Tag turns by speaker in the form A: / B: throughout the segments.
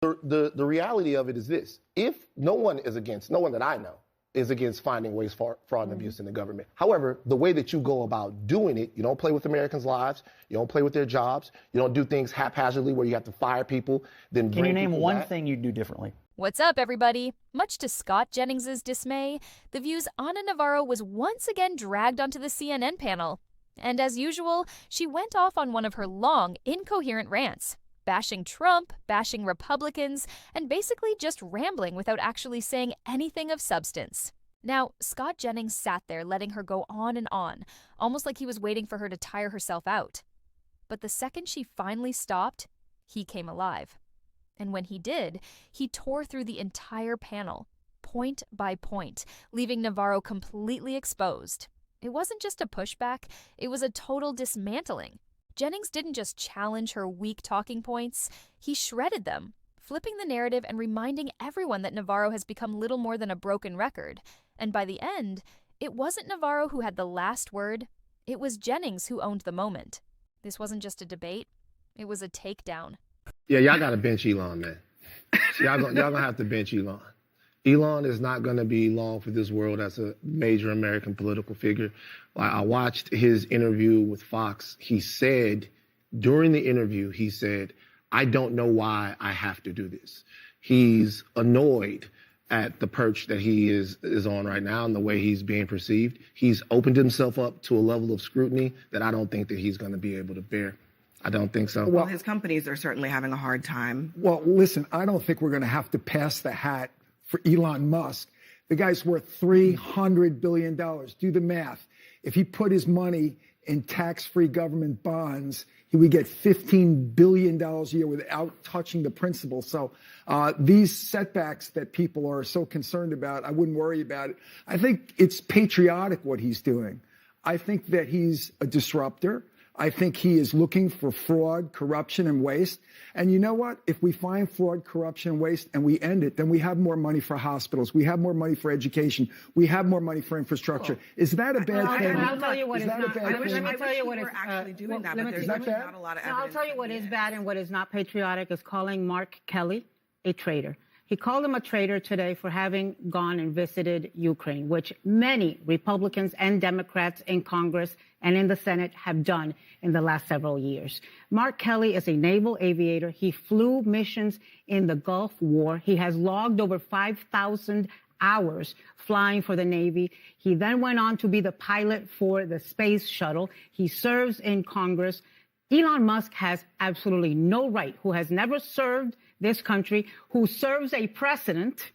A: The reality of it is this. If no one that I know is against finding waste, fraud, and abuse in the government. However, the way that you go about doing it, you don't play with Americans' lives, you don't play with their jobs, you don't do things haphazardly where you have to fire people, then bring
B: Can you name one
A: back.
B: thing you'd do differently?
C: What's up, everybody? Much to Scott Jennings' dismay, the View's Ana Navarro was once again dragged onto the CNN panel. And as usual, she went off on one of her long, incoherent rants, bashing Trump, bashing Republicans, and basically just rambling without actually saying anything of substance. Now, Scott Jennings sat there letting her go on, almost like he was waiting for her to tire herself out. But the second she finally stopped, he came alive. And when he did, he tore through the entire panel, point by point, leaving Navarro completely exposed. It wasn't just a pushback, it was a total dismantling. Jennings didn't just challenge her weak talking points, he shredded them, flipping the narrative and reminding everyone that Navarro has become little more than a broken record. And by the end, it wasn't Navarro who had the last word, it was Jennings who owned the moment. This wasn't just a debate, it was a takedown.
A: Yeah, y'all got to bench Elon, man. y'all gonna have to bench Elon. Elon is not going to be long for this world as a major American political figure. I watched his interview with Fox. During the interview, he said, I don't know why I have to do this. He's annoyed at the perch that he is on right now and the way he's being perceived. He's opened himself up to a level of scrutiny that I don't think that he's going to be able to bear. I don't think so.
D: Well, his companies are certainly having a hard time.
E: Well, listen, I don't think we're going to have to pass the hat for Elon Musk. The guy's worth $300 billion. Do the math. If he put his money in tax-free government bonds, he would get $15 billion a year without touching the principal. So these setbacks that people are so concerned about, I wouldn't worry about it. I think it's patriotic what he's doing. I think that he's a disruptor. I think he is looking for fraud, corruption, and waste. And you know what? If we find fraud, corruption, and waste, and we end it, then we have more money for hospitals. We have more money for education. We have more money for infrastructure. Is that a bad thing?
F: I'll tell you what is not.
D: Let me tell you what is
F: actually
D: doing that, but there's not a lot of evidence.
F: I'll tell you what is bad and what is not patriotic is calling Mark Kelly a traitor. He called him a traitor today for having gone and visited Ukraine, which many Republicans and Democrats in Congress and in the Senate have done in the last several years. Mark Kelly is a naval aviator. He flew missions in the Gulf War. He has logged over 5,000 hours flying for the Navy. He then went on to be the pilot for the space shuttle. He serves in Congress. Elon Musk has absolutely no right, who has never served this country, who serves a president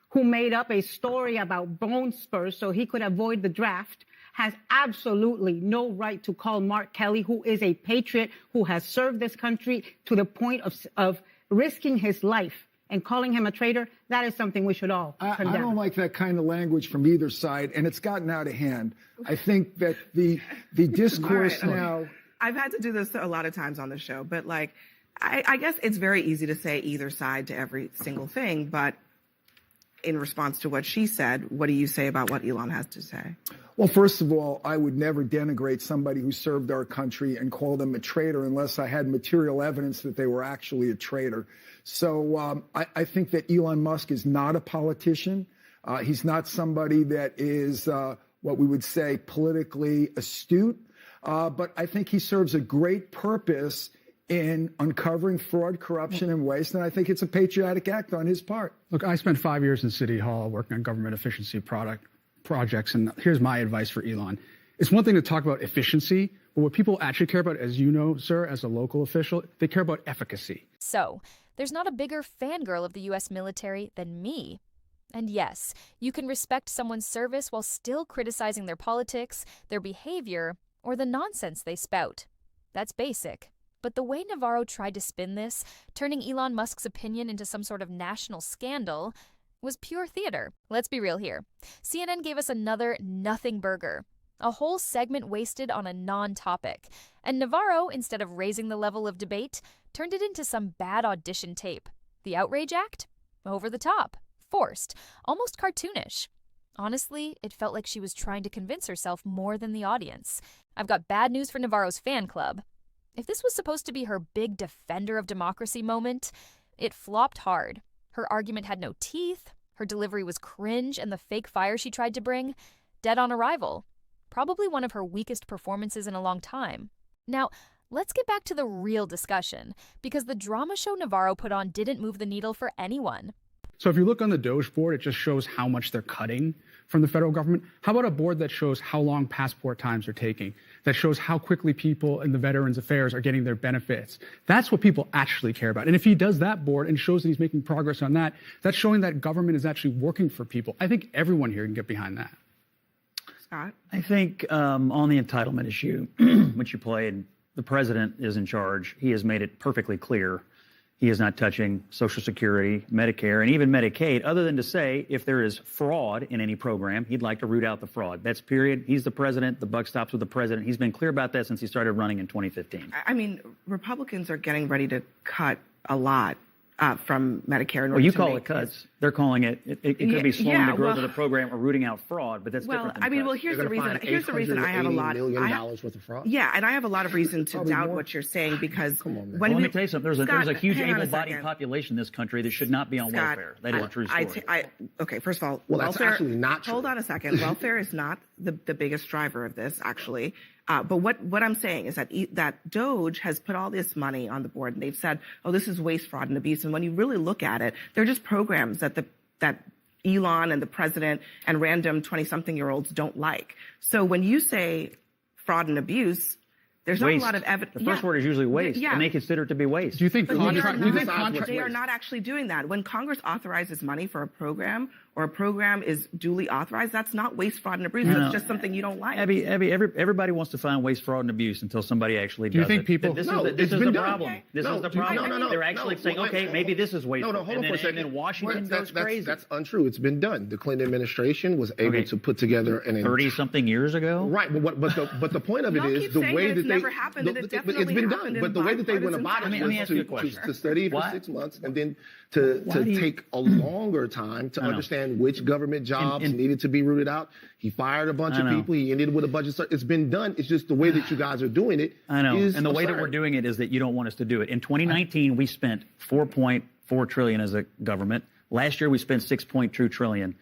F: who made up a story about bone spurs so he could avoid the draft, has absolutely no right to call Mark Kelly, who is a patriot, who has served this country to the point of risking his life, and calling him a traitor. That is something we should all condemn.
E: I don't like that kind of language from either side, and it's gotten out of hand. I think that the discourse now...
D: I've had to do this a lot of times on the show, but I guess it's very easy to say either side to every single thing, but in response to what she said, what do you say about what Elon has to say?
E: Well, first of all, I would never denigrate somebody who served our country and call them a traitor unless I had material evidence that they were actually a traitor. So I think that Elon Musk is not a politician. He's not somebody that is what we would say politically astute. But I think he serves a great purpose in uncovering fraud, corruption, and waste, and I think it's a patriotic act on his part.
G: Look, I spent 5 years in City Hall working on government efficiency projects, and here's my advice for Elon. It's one thing to talk about efficiency, but what people actually care about, as you know, sir, as a local official, they care about efficacy.
C: So, there's not a bigger fangirl of the U.S. military than me. And yes, you can respect someone's service while still criticizing their politics, their behavior, or the nonsense they spout. That's basic. But the way Navarro tried to spin this, turning Elon Musk's opinion into some sort of national scandal, was pure theater. Let's be real here. CNN gave us another nothing burger, a whole segment wasted on a non-topic. And Navarro, instead of raising the level of debate, turned it into some bad audition tape. The outrage act? Over the top. Forced. Almost cartoonish. Honestly, it felt like she was trying to convince herself more than the audience. I've got bad news for Navarro's fan club. If this was supposed to be her big defender of democracy moment, It flopped hard. Her argument had no teeth, her delivery was cringe, and the fake fire she tried to bring, dead on arrival. Probably one of her weakest performances in a long time. Now, let's get back to the real discussion, because the drama show Navarro put on didn't move the needle for anyone.
G: So if you look on the Doge board, it just shows how much they're cutting from the federal government. How about a board that shows how long passport times are taking, that shows how quickly people in the Veterans Affairs are getting their benefits? That's what people actually care about. And if he does that board and shows that he's making progress on that, that's showing that government is actually working for people. I think everyone here can get behind that.
D: Scott?
B: I think on the entitlement issue, which you played, the president is in charge. He has made it perfectly clear he is not touching Social Security, Medicare, and even Medicaid, other than to say if there is fraud in any program, he'd like to root out the fraud. That's period. He's the president. The buck stops with the president. He's been clear about that since he started running in 2015.
D: I mean, Republicans are getting ready to cut a lot from Medicare. In order
B: Well, you
D: to
B: call
D: make
B: it cuts. They're calling it could be slowing the growth of the program or rooting out fraud, but that's different than cuts.
D: Well, here's the reason. Here's the reason I have a lot.
A: $880 million worth of fraud.
D: Yeah, and I have a lot of reason to doubt what you're saying because
A: Let
B: me tell you something. There's a huge able-bodied population in this country that should not be on welfare. That is a true story.
D: Okay, first of all,
A: well,
D: welfare,
A: that's actually not true.
D: Hold on a second. Welfare is not the biggest driver of this, actually. But what I'm saying is that Doge has put all this money on the board, and they've said, oh, this is waste, fraud, and abuse. And when you really look at it, they're just programs that Elon and the president and random 20-something-year-olds don't like. So when you say fraud and abuse, there's not a lot of evidence.
B: The first word is usually waste, and they consider it to be waste.
G: Do you think
D: they are not actually doing that? When Congress authorizes money for a program or a program is duly authorized, that's not waste, fraud, and abuse. That's just something you don't like.
B: Abby, everybody wants to find waste, fraud, and abuse until somebody actually does it.
G: Do you think people...
B: This is the problem. This is the problem. They're actually saying, okay, maybe this is waste.
A: Hold on for a second.
B: And then Washington goes crazy.
A: That's untrue. It's been done. The Clinton administration was able to put together an
B: 30-something years ago.
A: Right, but the point of it is the way that they
D: happened.
A: It's been done. But the way that they went about it was to study for 6 months and then to take a longer time to understand which government jobs needed to be rooted out. He fired a bunch of people. He ended with a budget. It's been done. It's just the way that you guys are doing it.
B: I know.
A: And
B: the way that we're doing it is that you don't want us to do it. In 2019, we spent $4.4 trillion as a government. Last year, we spent $6.2 trillion.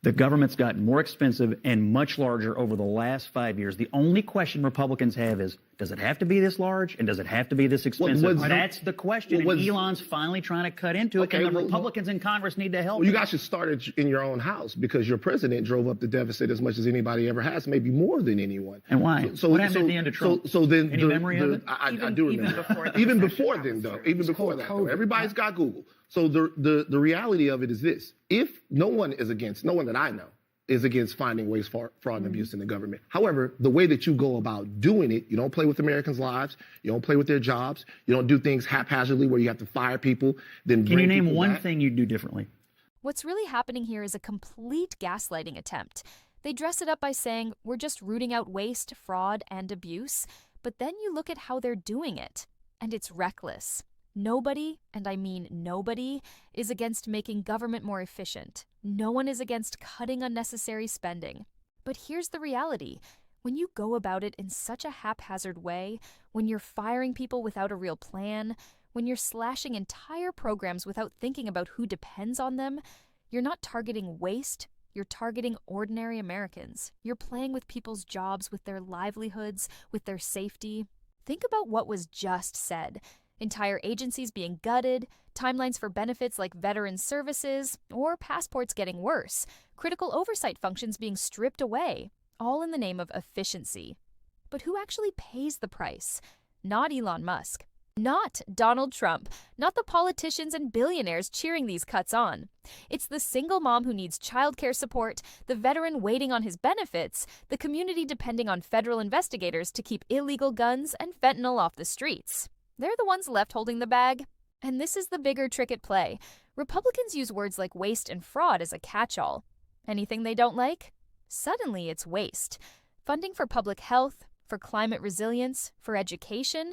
B: The government's gotten more expensive and much larger over the last 5 years. The only question Republicans have is, does it have to be this large and does it have to be this expensive? That's the question. And Elon's finally trying to cut into it, and the Republicans in Congress need to help.
A: Well, you guys should start it in your own house because your president drove up the deficit as much as anybody ever has, maybe more than anyone.
B: And why?
A: So
B: what happened at the end of Trump? Any memory of it?
A: I do remember. Even before then, though. Even before that, though. Everybody's got Google. So the reality of it is this. If no one that I know, is against finding waste, fraud, and abuse in the government. However, the way that you go about doing it, you don't play with Americans' lives, you don't play with their jobs, you don't do things haphazardly where you have to fire people, then
B: Can you name one thing you'd do differently?
C: What's really happening here is a complete gaslighting attempt. They dress it up by saying, we're just rooting out waste, fraud, and abuse, but then you look at how they're doing it, and it's reckless. Nobody, and I mean nobody, is against making government more efficient. No one is against cutting unnecessary spending. But here's the reality. When you go about it in such a haphazard way, when you're firing people without a real plan, when you're slashing entire programs without thinking about who depends on them, you're not targeting waste, you're targeting ordinary Americans. You're playing with people's jobs, with their livelihoods, with their safety. Think about what was just said. Entire agencies being gutted, timelines for benefits like veteran services, or passports getting worse, critical oversight functions being stripped away, all in the name of efficiency. But who actually pays the price? Not Elon Musk. Not Donald Trump. Not the politicians and billionaires cheering these cuts on. It's the single mom who needs childcare support, the veteran waiting on his benefits, the community depending on federal investigators to keep illegal guns and fentanyl off the streets. They're the ones left holding the bag. And this is the bigger trick at play. Republicans use words like waste and fraud as a catch-all. Anything they don't like? Suddenly it's waste. Funding for public health, for climate resilience, for education,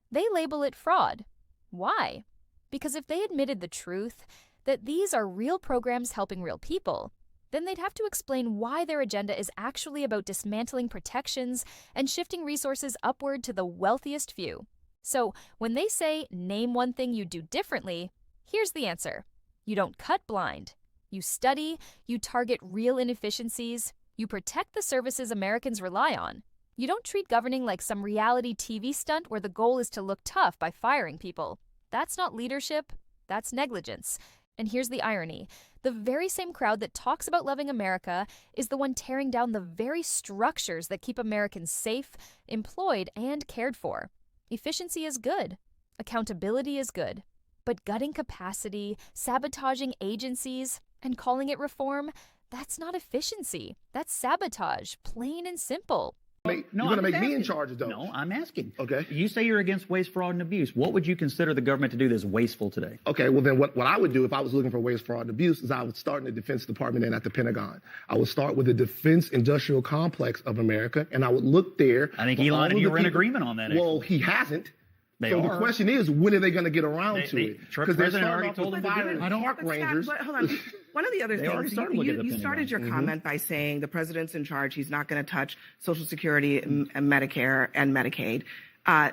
C: they label it fraud. Why? Because if they admitted the truth, that these are real programs helping real people, then they'd have to explain why their agenda is actually about dismantling protections and shifting resources upward to the wealthiest few. So when they say, name one thing you'd do differently, Here's the answer. You don't cut blind. You study, you target real inefficiencies, you protect the services Americans rely on. You don't treat governing like some reality TV stunt where the goal is to look tough by firing people. That's not leadership, that's negligence. And here's the irony. The very same crowd that talks about loving America is the one tearing down the very structures that keep Americans safe, employed, and cared for. Efficiency is good. Accountability is good. But gutting capacity, sabotaging agencies, and calling it reform, that's not efficiency. That's sabotage, plain and simple.
A: You're going to make me in charge of those.
B: No, I'm asking.
A: Okay.
B: You say you're against waste, fraud, and abuse. What would you consider the government to do that's wasteful today?
A: Okay, well then what I would do if I was looking for waste, fraud, and abuse is I would start in the Defense Department and at the Pentagon. I would start with the defense industrial complex of America, and I would look there.
B: I think Elon and you were in agreement on that.
A: Well, he hasn't.
B: They
A: so
B: are.
A: the question is, when are they going to get around to it?
B: Because
A: they're
B: President
A: starting
B: already
A: off
B: told
A: with
B: them to do it.
A: firing park
D: Scott,
A: rangers.
D: but hold on. One of the other
B: They already
D: things,
B: started looking at the
D: you
B: Pentagon.
D: started your comment by saying the president's in charge. He's not going to touch Social Security and Medicare and Medicaid.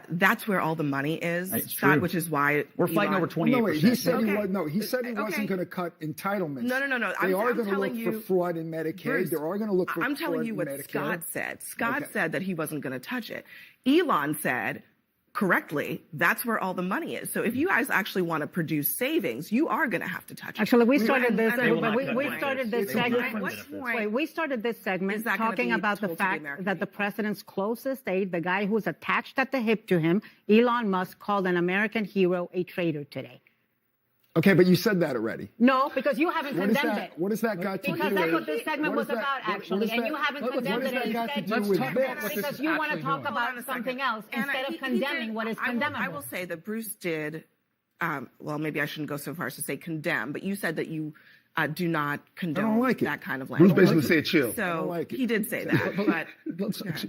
D: That's where all the money is,
B: It's
D: Scott,
B: true.
D: which is why
B: We're fighting over 28%.
E: No, wait, he said
D: Okay.
E: he said he wasn't
D: Okay.
E: going to cut entitlements.
D: No.
E: They are
D: I'm
E: going to
D: telling
E: look
D: you,
E: for fraud in Medicaid.
D: Bruce,
E: They are going to look for
D: I'm
E: fraud
D: telling you
E: in
D: what
E: Medicare.
D: Scott said. Scott
E: Okay.
D: said that he wasn't going to touch it. Elon said, correctly, that's where all the money is. So if you guys actually want to produce savings, you are going to have to touch it.
F: Actually, we started this.
B: They will not cut
F: We
B: benefits.
F: started this
B: They will not
F: segment.
B: cut
D: What
B: benefits.
D: point
F: Wait, we started this
D: is
F: segment
D: that gonna
F: talking
D: be
F: about the
D: told to the
F: fact
D: American
F: that the
D: people?
F: president's closest aide, the guy who's attached at the hip to him, Elon Musk, called an American hero a traitor today.
E: Okay, but you said that already.
F: No, because you haven't
E: What is
F: condemned
E: that?
F: it.
E: What does that got to do?
F: Because that's what this segment
E: what
F: was
E: is that-
F: about,
E: what
F: actually,
E: is
F: and
E: that-
F: you haven't
E: what
F: condemned
E: does
F: it.
E: that got to
F: Instead,
E: do
G: Let's
E: with
G: talk about
E: this?
G: what this
F: because
G: is
F: you want to
G: actually
F: talk
G: doing.
F: about
D: Hold on a
F: something
D: second.
F: else
D: Anna,
F: instead of
D: he
F: condemning
D: did-
F: what is
D: I
F: condemnable.
D: will say that Bruce did, well, maybe I shouldn't go so far as to say condemn, but you said that you do not condone
E: like it.
D: that kind of
A: Bruce
D: language.
A: basically said chill.
D: So
E: don't like it.
D: he did say that, but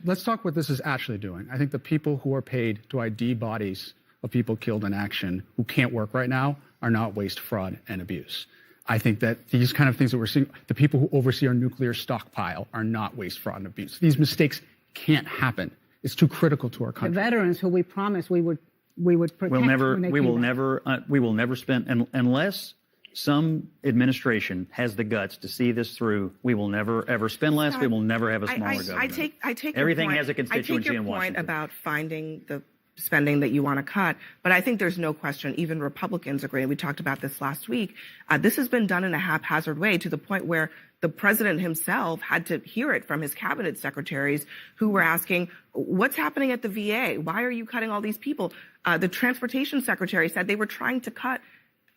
G: Let's talk what this is actually doing. I think the people who are paid to ID bodies of people killed in action who can't work right now are not waste, fraud, and abuse. I think that these kind of things that we're seeing, the people who oversee our nuclear stockpile are not waste, fraud, and abuse. These mistakes can't happen. It's too critical to our
F: The
G: country.
F: veterans who we promised we would protect.
B: We will
F: when they came back.
B: never spend unless some administration has the guts to see this through. We will never ever spend less. We will never have a smaller government.
D: I take
B: Everything
D: your point.
B: has a constituency
D: I take your
B: in
D: point
B: Washington.
D: about finding the spending that you want to cut, but I think there's no question, even Republicans agree, and we talked about this last week, this has been done in a haphazard way to the point where the president himself had to hear it from his cabinet secretaries who were asking, what's happening at the VA? Why are you cutting all these people? The transportation secretary said they were trying to cut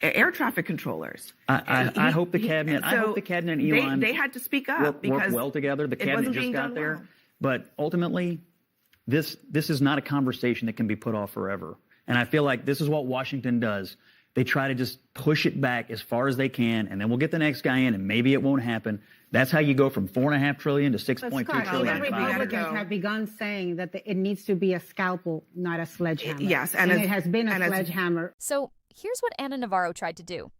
D: air traffic controllers.
B: I hope the cabinet. I hope the cabinet and Elon.
D: They had to speak up
B: work
D: because
B: well together. The
D: it
B: cabinet
D: wasn't
B: just
D: being
B: got
D: done
B: there,
D: well.
B: but ultimately, this is not a conversation that can be put off forever. And I feel like this is what Washington does. They try to just push it back as far as they can, and then we'll get the next guy in, and maybe it won't happen. That's how you go from $4.5 trillion to
F: But
B: $6.2
F: Scott,
B: trillion.
F: even
D: we gotta
F: Republicans
D: go.
F: have begun saying that it needs to be a scalpel, not a sledgehammer.
D: Yes,
F: and
D: and
F: it has been a
D: and as-
F: sledgehammer.
C: So here's what Anna Navarro tried to do.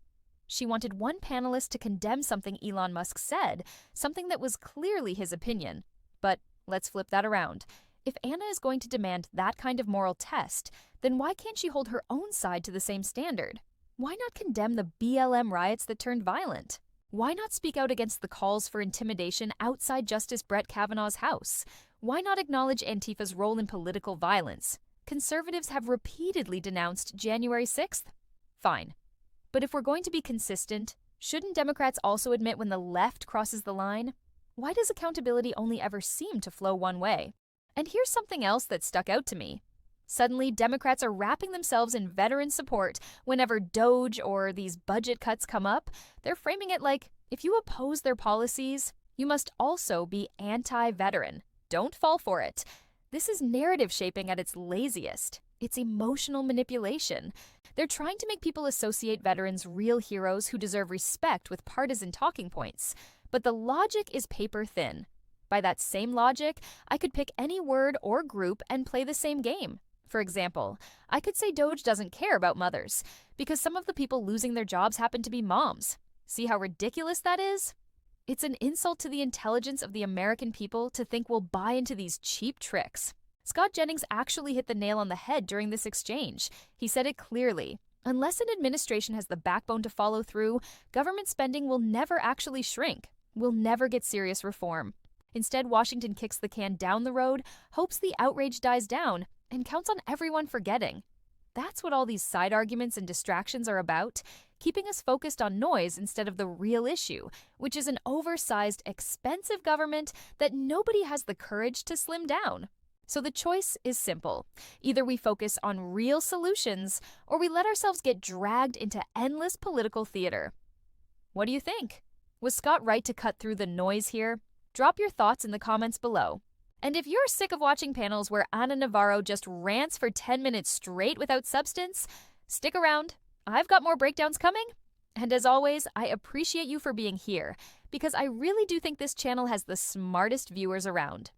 C: She wanted one panelist to condemn something Elon Musk said, something that was clearly his opinion. But let's flip that around. If Anna is going to demand that kind of moral test, then why can't she hold her own side to the same standard? Why not condemn the BLM riots that turned violent? Why not speak out against the calls for intimidation outside Justice Brett Kavanaugh's house? Why not acknowledge Antifa's role in political violence? Conservatives have repeatedly denounced January 6th. Fine. But if we're going to be consistent, shouldn't Democrats also admit when the left crosses the line? Why does accountability only ever seem to flow one way? And here's something else that stuck out to me. Suddenly, Democrats are wrapping themselves in veteran support whenever DOGE or these budget cuts come up. They're framing it like, if you oppose their policies, you must also be anti-veteran. Don't fall for it. This is narrative shaping at its laziest. It's emotional manipulation. They're trying to make people associate veterans real heroes who deserve respect with partisan talking points. But the logic is paper thin. By that same logic, I could pick any word or group and play the same game. For example, I could say DOGE doesn't care about mothers, because some of the people losing their jobs happen to be moms. See how ridiculous that is? It's an insult to the intelligence of the American people to think we'll buy into these cheap tricks. Scott Jennings actually hit the nail on the head during this exchange. He said it clearly. Unless an administration has the backbone to follow through, government spending will never actually shrink. We'll never get serious reform. Instead, Washington kicks the can down the road, hopes the outrage dies down, and counts on everyone forgetting. That's what all these side arguments and distractions are about, keeping us focused on noise instead of the real issue, which is an oversized, expensive government that nobody has the courage to slim down. So the choice is simple. Either we focus on real solutions, or we let ourselves get dragged into endless political theater. What do you think? Was Scott right to cut through the noise here? Drop your thoughts in the comments below. And if you're sick of watching panels where Navarro just rants for 10 minutes straight without substance, stick around. I've got more breakdowns coming. And as always, I appreciate you for being here, because I really do think this channel has the smartest viewers around.